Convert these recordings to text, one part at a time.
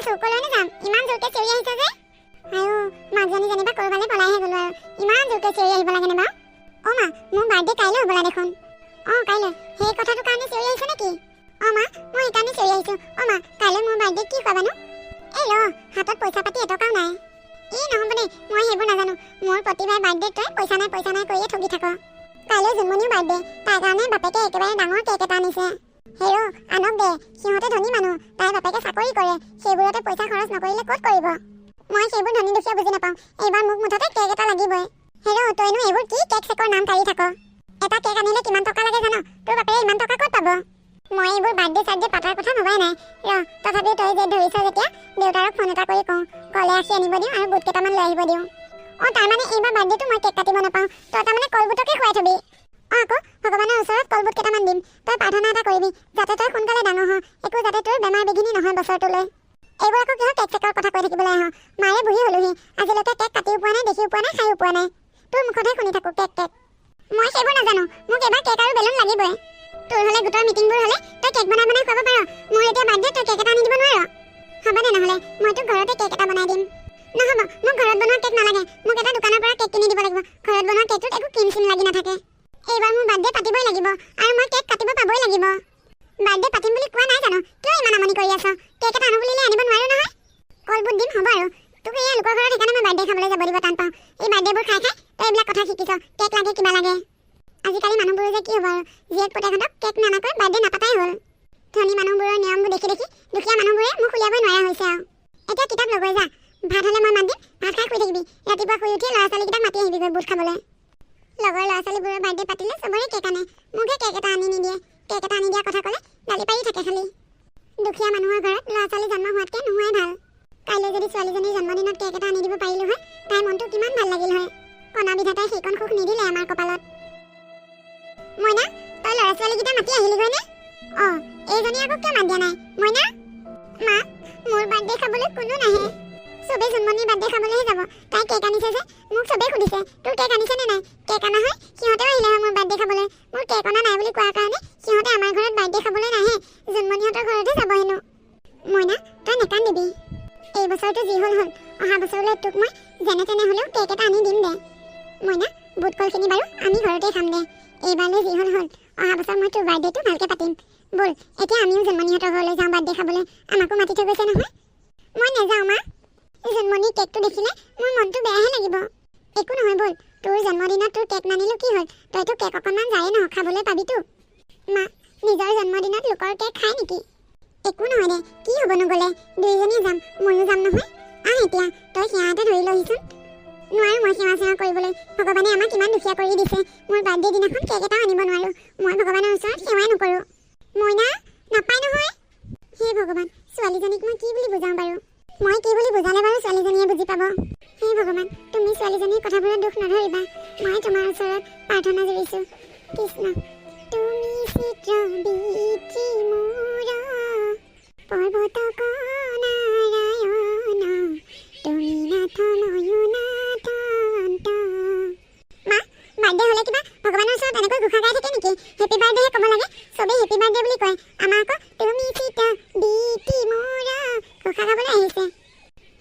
চৌকলৈনো যাম, ইমান জোৰকে চিঞৰি আহিছে যে। আয়ো মাকজনী যেনিবা কৰবালে পলাইহে গ'লো আৰু, ইমান জোৰকে চিঞৰি আহিব লাগেনে বাৰু? অ' মা, মোৰ বাৰ্থডে কাইলৈ হ'বলা দেখোন। অ' কাইলৈ, সেই কথাটোৰ কাৰণে চিঞৰি আহিছে নেকি? অ' মা, মই সেইকাৰণে চিঞৰি আহিছোঁ। অ' মা, কাইলৈ মোৰ বাৰ্থডে কি খোৱাবানো? এই হাতত পইচা পাতি এটকাও নাই। নহ'ব দেই, মই সেইবোৰ নাজানো। মোৰ প্ৰতিবাৰ বাৰ্থডে তই পইচা নাই কৰিয়ে ঠগি থাক। কাইলৈ জোনমণিও বাৰ্থডে, তাৰ কাৰণে বাপেকে একেবাৰে ডাঙৰ কেক এটা আনিছে। আনক দে, সিহঁতে ধনী মানুহ, তাইৰ বাপেকে চাকৰি কৰে, সেইবোৰতে পইচা খৰচ নকৰিলে ক'ত কৰিব? মই সেইবোৰ ধনী দুখীয়া বুজি নাপাওঁ, এইবাৰ মোক মুঠতে কেক এটা লাগিবই। তইনো এইবোৰ কি কেক চেকৰ নাম কাঢ়ি থাক? এটা কেক আনিলে কিমান টকা লাগে জান? তোৰ বাপেৰে ইমান টকা ক'ত পাব? মই এইবোৰ বাৰ্থডে চাৰ্থডে পাতাৰ কথা ভবাই নাই। তথাপিও তই যে ধৰিছ যেতিয়া দেউতাৰক ফোন এটা কৰি কওঁ, কলে আখি আনিব দিওঁ আৰু বুট কেইটামান লৈ আহিব দিওঁ। তাৰমানে এইবাৰ বাৰ্থডেটো মই কেক কাটিব নাপাওঁ, তই তাৰমানে কলবুটকে খুৱাই থবি। আকৌ ভগৱানৰ ওচৰত কলবুট কেইটামান দিম, তই প্ৰাৰ্থনা এটা কৰিবি যাতে তই সোনকালে ডাঙৰ হ, একো যাতে তোৰ বেমাৰ বিঘিনি নহয় বছৰটোলৈ। এইবোৰ আকৌ কিহৰ কেক চেকৰ কথা কৈ থাকিবলৈ আহ? মায়ে বুঢ়ী হলোহি, আজিলৈকে কেক কাটিও পোৱা নাই, দেখিও পোৱা নাই, খাইও পোৱা নাই। তোৰ মুখতহে শুনি থাকো কেক কেক। মই সেইবোৰ নাজানো, মোক এবাৰ কেক আৰু বেলুন লাগিবই। তোৰ হ'লে গোটৰ মিটিংবোৰ হ'লে তই কেক বনাই বনাই খুৱাব পাৰ, মোৰ এতিয়া বাৰ্থডে তই কেক এটা আনি দিব নোৱাৰ? হ'ব দে, নহ'লে মই তোক ঘৰতে কেক এটা বনাই দিম। নহ'ব, মোক ঘৰত বনোৱা কেক নালাগে, মোক এটা দোকানৰ পৰা কেক কিনি দিব লাগিব। ঘৰত বনোৱা কেকটোত একো ক্ৰীম চিম লাগি নাথাকে। এইবাৰ মোৰ বাৰ্থডে পাতিবই লাগিব আৰু মই কেক কাটিব পাবই লাগিব। বাৰ্থডে পাতিম বুলি কোৱা নাই জানো, কিয় ইমান আমনি কৰি আছ? কেক এটা আনো বুলিলে আনিব নোৱাৰো নহয়। কলবুট দিম হ'ব আৰু, তোক এই লোকৰ ঘৰত সেইকাৰণে মই বাৰ্থডে খাবলৈ যাব দিব টান পাওঁ। এই বাৰ্থডেবোৰ খাই খাই তই এইবিলাক কথা শিকিছ, কেক লাগে কিবা লাগে। আজিকালি মানুহবোৰৰ যে কি হ'ব আৰু, জীয়েক পুতেকহঁতক কেক নানাকৈ বাৰ্থডে নাপাতাই হ'ল। ধনী মানুহবোৰৰ নিয়মবোৰ দেখি দেখি দুখীয়া মানুহবোৰে মোক উলিয়াবই নোৱাৰা হৈছে আৰু। এতিয়া কিতাপ ল'বই যা, ভাত হ'লে মই মাত দিম, ভাত খাই শুই থাকিবি। ৰাতিপুৱা শুই উঠিয়ে ল'ৰা ছোৱালীকেইটাক মাতি আহিবিগৈ বুট খাবলৈ। লগৰ ল'ৰা ছোৱালীবোৰৰ বাৰ্থডে পাতিলে চবৰে কেক আনে, মোকহে কেক এটা আনি নিদিয়ে। কেক এটা আনি দিয়া কথা ক'লে গালি পাৰি থাকে খালি। দুখীয়া মানুহৰ ঘৰত ল'ৰা ছোৱালী জন্ম হোৱাতকৈ নোহোৱাই ভাল। কাইলৈ যদি ছোৱালীজনীৰ জন্মদিনত কেক এটা আনি দিব পাৰিলো হয়, তাইৰ মনটো কিমান ভাল লাগিল হয়। কণা বিধাতাই সেইকণ সুখ নিদিলে আমাৰ কপালত। মইনা, তই ল'ৰা ছোৱালীকেইটা মাতি আহিলিগৈ নে? এইজনী আকৌ কিয় মাত দিয়া নাই? মইনা, মা, মোৰ বাৰ্থডে খাবলৈ কোনো নাহে। চবেই জন্মদিনৰ বাৰ্থডে খাবলৈহে যাব। তাই কেক আনিছে যে মোক চবেই সুধিছে, তোৰ কেক আনিছে নে নাই? কেক আনা হয় সিহঁতেও আহিলে হয় মোৰ বাৰ্থডে খাবলৈ। মোৰ কেক অনা নাই বুলি কোৱাৰ কাৰণে সিহঁতে আমাৰ ঘৰত বাৰ্থডে খাবলৈ নাহে, জন্মদিনহঁতৰ ঘৰতহে যাব হেনো। মইনা, তই নেকান্দিবি। এই বছৰটো যি হ'ল হ'ল, অহা বছৰলৈ তোক মই যেনে তেনে হ'লেও কেক এটা আনি দিম দে। মইনা, বুট কলখিনি বাৰু আমি ঘৰতে খাম দে। এইবাৰলৈ যি হ'ল হ'ল, অহা বছৰ মই তোৰ বাৰ্থডেটো ভালকৈ পাতিম। ব'ল এতিয়া আমিও জন্মদিনহঁতৰ ঘৰলৈ যাওঁ বাৰ্থডে খাবলৈ, আমাকো মাতি থৈ গৈছে নহয়। মই নাযাওঁ মা, জন্মদিন কেকটো দেখিলে মোৰ মনটো বেয়াহে লাগিব। একো নহয় ব'ল, তোৰ জন্মদিনত তোৰ কেক নানিলোঁ কি হ'ল, তইতো কেক অকণমান যায়ে ন খাবলৈ পাবিতো। মা, নিজৰ জন্মদিনত লোকৰ কেক খায় নেকি? একো নহয় দে, কি হ'ব নগ'লে, দুয়োজনীয়ে যাম, ময়ো যাম নহয়। এতিয়া তই সেৱাতে ধৰি লহিচোন। নোৱাৰো মই সেৱা চেৱা কৰিবলৈ, ভগৱানে আমাক কিমান দুখীয়া কৰি দিছে। মোৰ বাৰ্থডে দিনাখন কেক এটাও আনিব নোৱাৰো, মই ভগৱানৰ ওচৰত সেৱাই নকৰোঁ। মইনা, নাপায় নহয়। হে ভগৱান, ছোৱালীজনীক মই কি বুলি বুজাওঁ বাৰু? মই কি বুলি বুজালে বাৰু ছোৱালীজনীয়ে বুজি পাব? হে ভগৱান, তুমি ছোৱালীজনীৰ কথাবোৰত দুখ নধৰিবা, মই তোমাৰ ওচৰত প্ৰাৰ্থনা জুৰিছোঁ। কৃষ্ণ, তুমি চিত্ৰ বিধি মোৰ পৰ্বত নাৰায়ণ, তুমি নাথ ময়ো নাথ অন্ত। মা, বাৰ্থডে হ'লে কিবা ভগৱানৰ ওচৰত এনেকৈ ঘোষা গাই থাকে নেকি? হেপী বাৰ্থডেহে ক'ব লাগে, চবেই হেপী বাৰ্থডে বুলি কয়। আমাৰ আকৌ তুমি চিত্ৰ বিধি মোৰ ঘোষা গাবলৈ আহিছে।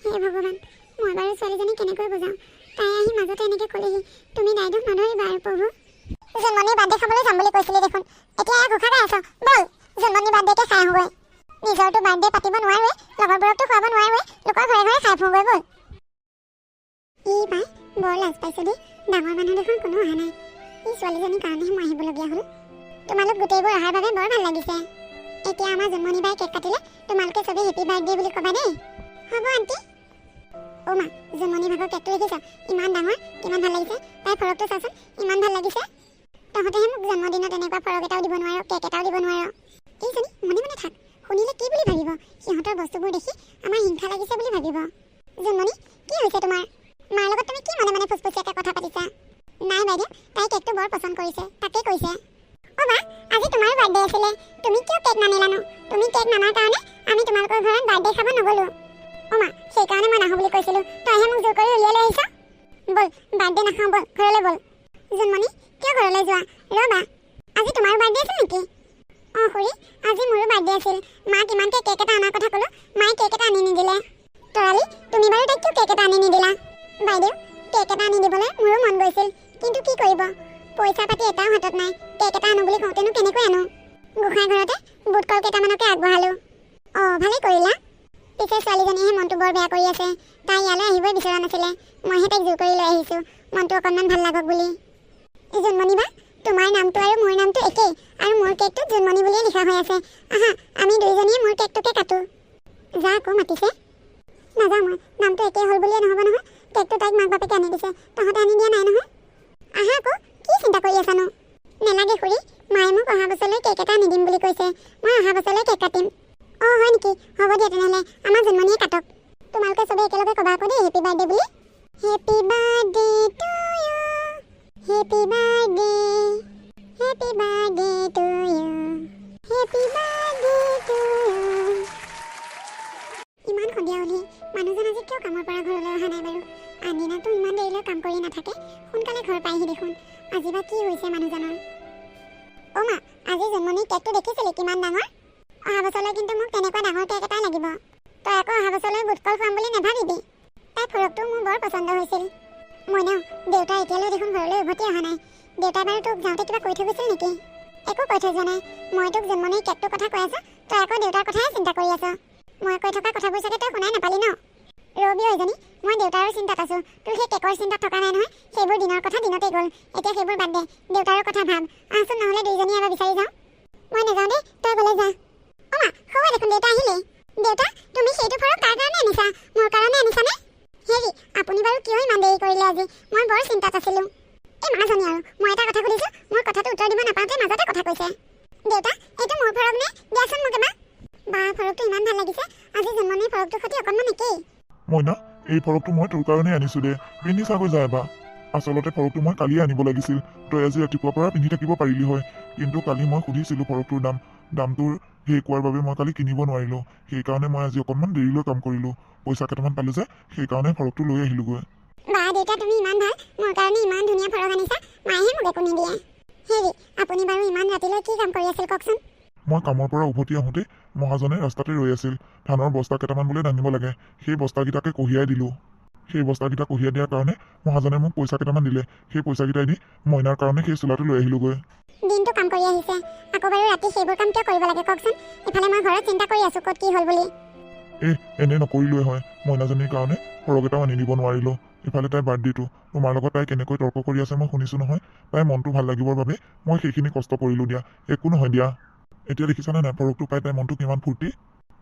হে ভগৱান, মই বাৰু ছোৱালীজনী কেনেকৈ বুজাওঁ? তাই আহি মাজতে এনেকৈ ক'লেহি, তুমি দায়দোষ নধৰিবা আৰু প্ৰভু। জন্মদিনৰ বাৰ্থডে খাবলৈ যাম বুলি কৈছিলি দেখোন, এতিয়া ঘোষা গাই আছ। ব'ল জন্মদিনৰ বাৰ্থডেকে খাই আহোঁগৈ। নিজৰটো বাৰ্থডে পাতিব নোৱাৰোৱে, লগৰবোৰকতো খুৱাব নোৱাৰোৱে, লোকৰ ঘৰে ঘৰে খাই ফুৰোঁগৈ ব'ল। ই পাই, বৰ লাজ পাইছোঁ দেই, ডাঙৰ মানুহ দেখোন কোনো অহা নাই। এই ছোৱালীজনীৰ কাৰণেহে মই আহিবলগীয়া হ'ল। তোমালোক গোটেইবোৰ অহাৰ বাবে বৰ ভাল লাগিছে। এতিয়া আমাৰ জন্মদিনবাৰে কেক কাটিলে তোমালোকে চবেই হেপী বাৰ্থডে বুলি ক'বা দেই। হ'ব আণ্টি। অ' মা, জন্মদিন ভাগৰ কেকটো দেখিছ? ইমান ডাঙৰ, কিমান ভাল লাগিছে। তাইৰ ফৰকটো চাচোন, ইমান ভাল লাগিছে। তহঁতেহে মোক জন্মদিনত এনেকুৱা ফৰক এটাও দিব নোৱাৰ, কেক এটাও দিব নোৱাৰ। এইজনী মনে মনে থাক, শুনিলে কি বুলি ভাবিব? সিহঁতৰ বস্তুবোৰ দেখি আমাৰ হিংসা লাগিছে বুলি ভাবিব। জন্মনি, কি হৈছে তোমাৰ? মাৰ লগত তুমি কি মনে মনে ফুচফুচীয়াকৈ কথা পাতিছা? নাই বাইদেউ, তাই কেকটো বৰ পচন্দ কৰিছে, তাকেই কৈছে। অ' বা, আজি তোমাৰো বাৰ্থডে আছিলে, তুমি কিয় কেক নানিলানো? তুমি কেক নানাৰ কাৰণে আমি তোমালোকৰ ঘৰত বাৰ্থডে খাব নগ'লোঁ। অ' মা, সেইকাৰণে মই নাহোঁ বুলি কৈছিলোঁ, তইহে মোক জোৰ কৰি উলিয়াই লৈ আহিছ। ব'ল বাৰ্থডে নাখাওঁ, ব'ল ঘৰলৈ ব'ল। জন্মনি, কিয় ঘৰলৈ যোৱা? ৰ'বা, আজি তোমাৰো বাৰ্থডে আছিল নেকি? অঁ খুৰী, আজি মোৰো বাৰ্থডে আছিল। মাক ইমানকৈ কেক এটা অনাৰ কথা ক'লোঁ, মায়ে কেক এটা আনি নিদিলে। তৰালি, তুমি বাৰু তাইক কিয় কেক এটা আনি নিদিলা? বাইদেউ, কেক এটা আনি দিবলৈ মোৰো মন গৈছিল, কিন্তু কি কৰিব, পইচা পাতি এটাও হাতত নাই। কেক এটা আনো বুলি কওঁতেনো কেনেকৈ আনো? গোঁসাই ঘৰতে বুট কল কেইটামানকে আগবঢ়ালোঁ। অঁ, ভালেই কৰিলা। পিছে ছোৱালীজনীহে মনটো বৰ বেয়া কৰি আছে। তাই ইয়ালৈ আহিবই বিচৰা নাছিলে, মইহে তাইক জোৰ কৰি লৈ আহিছোঁ, মনটো অকণমান ভাল লাগক বুলি। জোনমণি বা, তোমাৰ নামটো আৰু মোৰ নামটো একেই, আৰু মোৰ কেকটোত জোনমণি বুলিয়ে লিখা হৈ আছে। আহা, আমি দুইজনীয়ে মোৰ কেকটোকে কাটো। যা আকৌ মাতিছে। নাযাওঁ মই, নামটো একেই হ'ল বুলিয়ে নহ'ব নহয়। কেকটো তাইক মাক বাপেকে আনি দিছে, তহঁতে আনি দিয়া নাই নহয়। আহা আকৌ, কি চিন্তা কৰি আছানো? নেলাগে খুৰী, মায়ে মোক অহা বছৰলৈ কেক এটা আনি দিম বুলি কৈছে। মই অহা বছৰলৈ কেক কাটিম। অঁ হয় নেকি? হ'ব দিয়া তেনেহ'লে, আমাৰ জোনমণিয়ে কাটক। তোমালোকে চবেই একেলগে ক'বা আকৌ দেই হেপী বাৰ্থডে বুলি। Happy birthday to you, happy birthday, happy birthday to you, happy birthday to you. ইমান সন্ধিয়া হ'লেই মানুহজন আজি কিয় কামৰ পৰা ঘৰলৈ অহা নাই বাৰু? আনদিনাতো ইমান দেৰিলৈ কাম কৰি নাথাকে, সোনকালে ঘৰ পাইহি দেখোন। আজি বা কি হৈছে মানুহজনৰ? অ' মা, আজি জন্মদিন কেকটো দেখিছিলি কিমান ডাঙৰ? অহা বছৰলৈ কিন্তু মোক তেনেকুৱা ডাঙৰ কেক এটাই লাগিব। তই আকৌ অহা বছৰলৈ বুটকল খুৱাম বুলি নাভাবিবি। তাই ফৰকটো মোৰ বৰ পচন্দ হৈছিল। মইনাও, দেউতা এতিয়ালৈ দেখোন ঘৰলৈ উভতি অহা নাই। দেউতাই বাৰু তোক যাওঁতে কিবা কৈ থৈ গৈছিল নেকি? একো কৈ থৈ যোৱা নাই। মই তোক জন্মদিন কেকটোৰ কথা কৈ আছোঁ, তই আকৌ দেউতাৰ কথাই চিন্তা কৰি আছ। মই কৈ থকা কথাবোৰ চাগে তই শুনাই নাপালি ন? ৰবি এজনী, মই দেউতাৰো চিন্তাত আছোঁ। তোৰ সেই কেকৰ চিন্তাত থকা নাই নহয়। সেইবোৰ দিনৰ কথা দিনতেই গ'ল, এতিয়া সেইবোৰ বাদ দে, দেউতাৰো কথা ভাব। আহচোন নহ'লে দুইজনী এবাৰ বিচাৰি যাওঁ। মই নাযাওঁ দেই, তই গ'লে যা। অ' মা, সৌৱা দেখোন দেউতা আহিলেই। দেউতা, তুমি সেইটো ফৰক কাৰ কাৰণে আনিছা? মোৰ কাৰণে আনিছানে? হেৰি, আপুনি বাৰু কিয় ইমান দেৰি কৰিলে আজি? মই বৰ চিন্তাত আছিলোঁ। এই মাজনী আৰু, মই এটা কথা সুধিছোঁ, মোৰ কথাটো উত্তৰ দিব নাপাওঁতে মাজতে কথা কৈছে। দেউতা, এইটো মোৰ ফৰক নে? দিয়াচোন মোক এবাৰ। বা, ফৰকটো ইমান ভাল লাগিছে। আজি জন্মদিনৰ ফৰকটোৰ সৈতে অকণমান একেই। মইনা, এই ফৰকটো মই তোৰ কাৰণে আনিছোঁ দে, পিন্ধি চাগৈ যা এবাৰ। আচলতে ফৰকটো মই কালিয়ে আনিব লাগিছিল, তই আজি ৰাতিপুৱাৰ পৰা পিন্ধি থাকিব পাৰিলি হয়। কিন্তু কালি মই সুধিছিলোঁ ফৰকটোৰ দামটোৰ সেই কোৱাৰ বাবে মই কালি কিনিব নোৱাৰিলোঁ। সেইকাৰণে মই আজি অকণমান দেৰিলৈ কাম কৰিলোঁ। পইচা কেইটামান পালোঁ যে, সেইকাৰণে ফৰকটো লৈ আহিলোগৈ। বা দেউতা, তুমি ইমান ভাল, মোৰ কাৰণে ইমান ধুনীয়া ফৰক আনিছা। মায়েহে মোক একো নিদিয়ে। হেৰি, আপুনি বাৰু ইমান ৰাতিলৈ কি কাম কৰি আছিল কওকচোন? মই কামৰ পৰা উভতি আহোঁতে মহাজনে ৰাস্তাতে ৰৈ আছিল। ধানৰ বস্তা কেইটামান বোলে দাঙিব লাগে, সেই বস্তাকেইটাকে কঢ়িয়াই দিলোঁ। সেই বস্তাকেইটা কঢ়িয়াই দিয়াৰ কাৰণে মহাজনে মোক পইচা কেইটামান দিলে। সেই পইচাকেইটাই দি মইনাৰ কাৰণে সেই চোলাটো লৈ আহিলোগৈ। দিনটো কাম কৰি আহিছে, আকৌ বাৰু ৰাতি সেইবোৰ কাম কিয় কৰিব লাগে কওকচোন? ইফালে মই ঘৰত চিন্তা কৰি আছোঁ ক'ত কি হ'ল বুলি। এনে নকৰিলোৱে হয়, মইনাজনীৰ কাৰণে ফৰক এটাও আনি দিব নোৱাৰিলোঁ। ইফালে তাইৰ বাৰ্থডেটো, তোমাৰ লগত তাই কেনেকৈ তৰ্ক কৰি আছে মই শুনিছোঁ নহয়। তাইৰ মনটো ভাল লাগিবৰ বাবে মই সেইখিনি কষ্ট কৰিলোঁ দিয়া। একো নহয় দিয়া। এতিয়া দেখিছানে নাই ফৰকটো পাই তাইৰ মনটো কিমান ফূৰ্তি?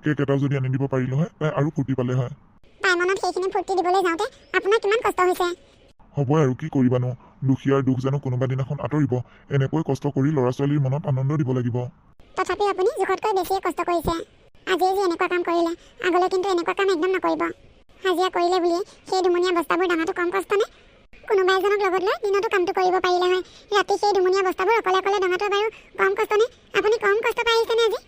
কেক এটাও যদি আনি দিব পাৰিলোঁ হয়, তাই আৰু ফূৰ্তি পালে হয়। তাই মনত সেইখিনি ফূৰ্তি দিবলৈ যাওঁতে আপোনাৰ কিমান কষ্ট হৈছে? হ'বই আৰু, কি কৰিবানো। দুখীয়াৰ দুখ জানো কোনোবা দিনাখন আঁতৰিব? এনেকৈ কষ্ট কৰি ল'ৰা ছোৱালীৰ মনত আনন্দ দিব লাগিব। তথাপি আপুনি জোখতকৈ বেছিয়ে কষ্ট কৰিছে। আজিয়ে যে এনেকুৱা কাম কৰিলে, আগলৈ কিন্তু এনেকুৱা কাম একদম নকৰিব। হাজিৰা কৰিলে বুলিয়ে সেই দুমনীয়া বস্তাবোৰ দাঙাটো কম কষ্ট নে? কোনোবা এজনক লগত লৈ দিনতো কামটো কৰিব পাৰিলে হয়, ৰাতি সেই দুমনীয়া বস্তাবোৰ অকলে অকলে দাঙাটো বাৰু কম কষ্ট নে? আপুনি কম কষ্ট পাই আহিছেনে আজি?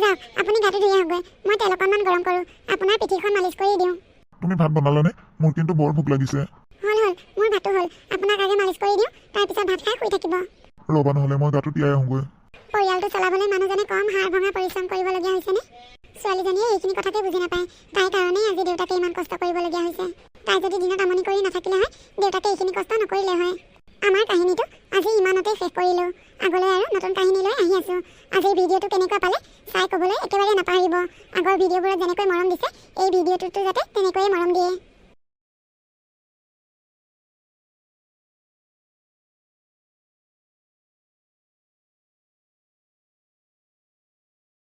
যাওক, আপুনি গাটো ধুই আহকগৈ, মই তেল অকণমান গৰম কৰোঁ, আপোনাৰ পিঠিখন মালিচ কৰি দিওঁ। তুমি ভাত বনালানে? মোৰ কিন্তু বৰ ভোক লাগিছে। হ'ল, মোৰ ভাতো হ'ল, আপোনাক আগে মালিচ কৰি দিওঁ, তাৰপিছত ভাত খাই শুই থাকিব। ৰ'বা নহ'লে মই গাটো তিয়াই আহোঁগৈ। পৰিয়ালটো চলাবলৈ মানুহজনে কম হাৰ ভঙা পৰিশ্ৰম কৰিবলগীয়া হৈছেনে? ছোৱালীজনীয়ে এইখিনি কথাকে বুজি নাপায়। তাইৰ কাৰণেই আজি দেউতাকে ইমান কষ্ট কৰিবলগীয়া হৈছে। তাই যদি দিনত আমনি কৰি নাথাকিলে হয়, দেউতাকে এইখিনি কষ্ট নকৰিলে হয়। আমাৰ কাহিনীটো আজি ইমানতেই শেষ কৰিলোঁ। আগলৈ আৰু নতুন কাহিনী লৈ আহি আছোঁ। আজিৰ ভিডিঅ'টো কেনেকুৱা পালে চাই ক'বলৈ একেবাৰে নাপাহৰিব। আগৰ ভিডিঅ'বোৰত যেনেকৈ মৰম দিছে, এই ভিডিঅ'টোতো যাতে তেনেকৈয়ে মৰম দিয়ে।